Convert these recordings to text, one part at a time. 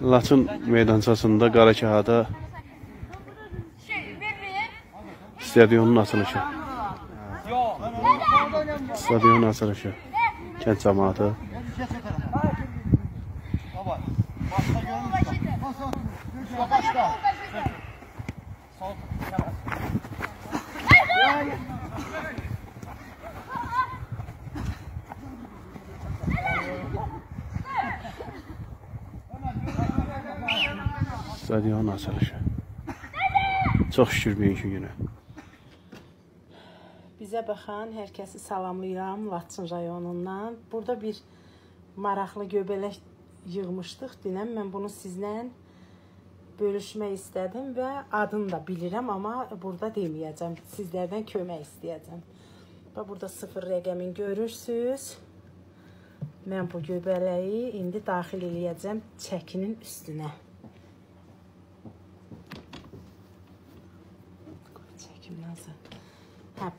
Laçın meydançasında Qarakahada stadionun açılışı. Stadionun açılışı. Kənd cəmaatı. Stadionun açılışı. Çox şükür bugünkü günə. Bizə baxan hər kəsi salamlayıram Laçın rayonundan. Burada bir maraqlı göbələk yığmışdıq dünən. Mən bunu sizlə bölüşmək istədim və adını da bilirəm, amma burada deməyəcəm. Sizlərdən kömək istəyəcəm. Burada 0 rəqəmin görürsünüz. Mən bu göbələyi indi daxil eləyəcəm çəkinin üstünə. Çəkim nazır.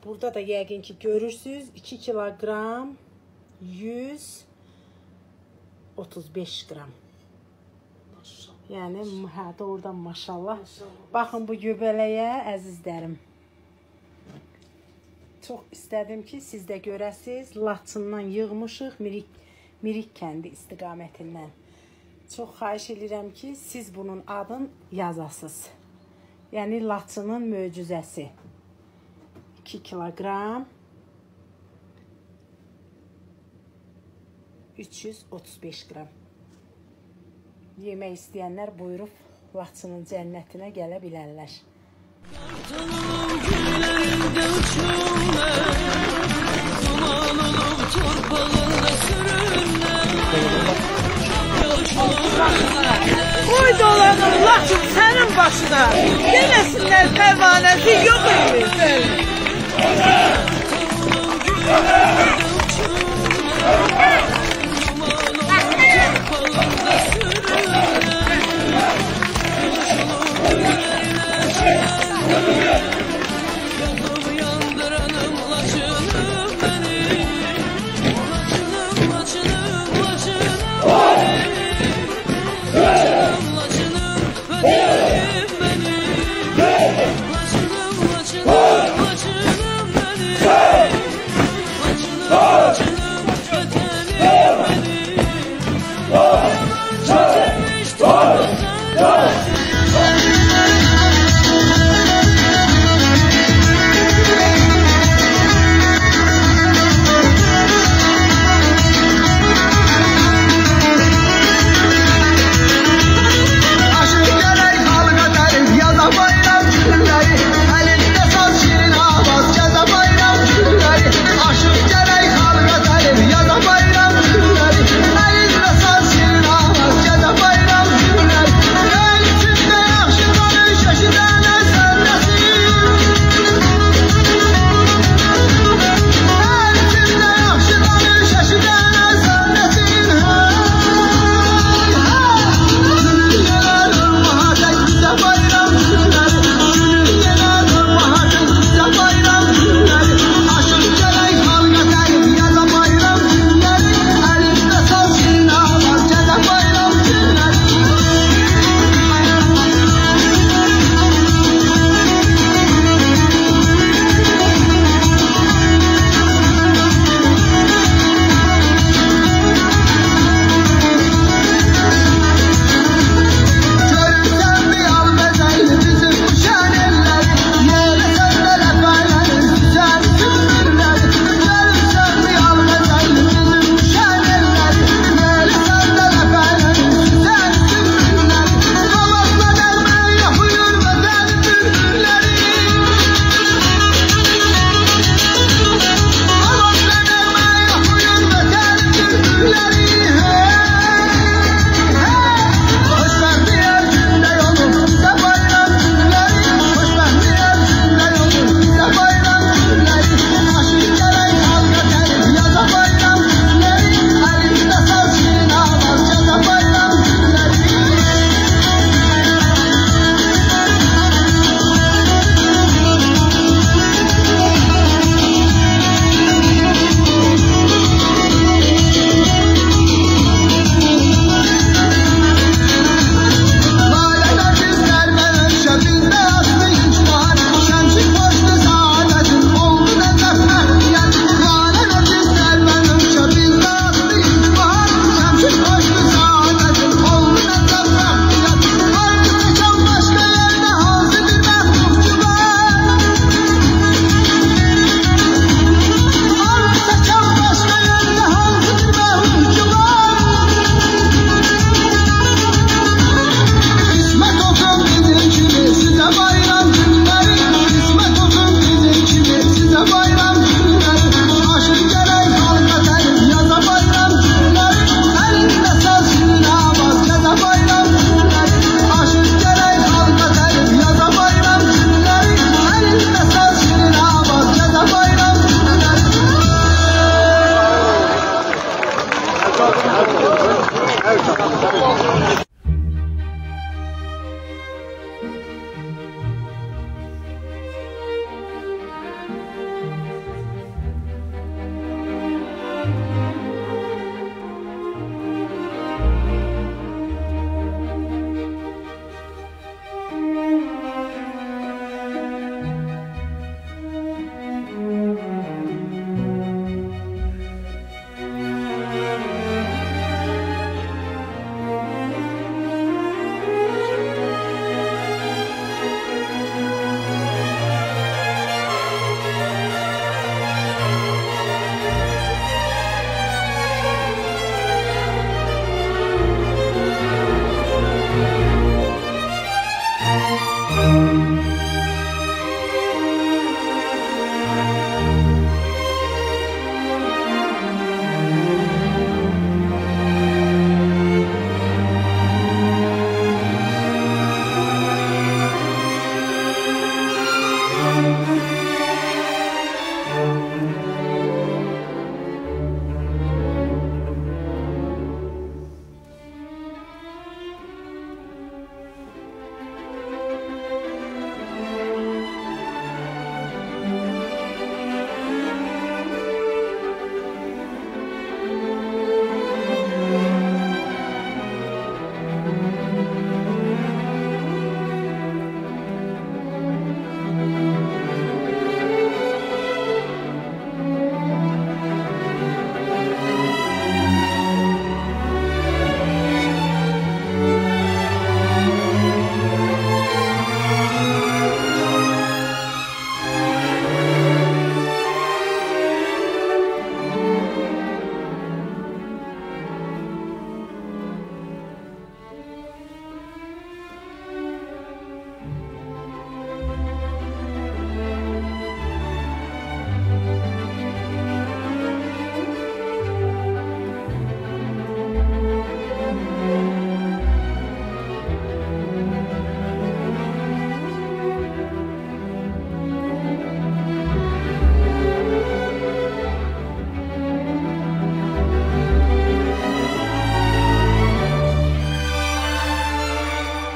Burada da yəqin ki görürsünüz 2 kiloqram 135 qram. Yəni doğrudan maşallah. Baxın bu göbələyə əzizlərim. Çox istədim ki siz də görəsiniz. Laçından yığmışıq Mirik kəndi istiqamətindən. Çox xahiş edirəm ki siz bunun adını yazasınız. Yəni Laçının möcüzəsi. 2 kiloqram 335 qram. Yemək istəyənlər buyurub Laçının cənnətinə gələ bilərlər. Qoy dolanır Laçın sənin başına. Deməsinlər pərvanəsi yox idi.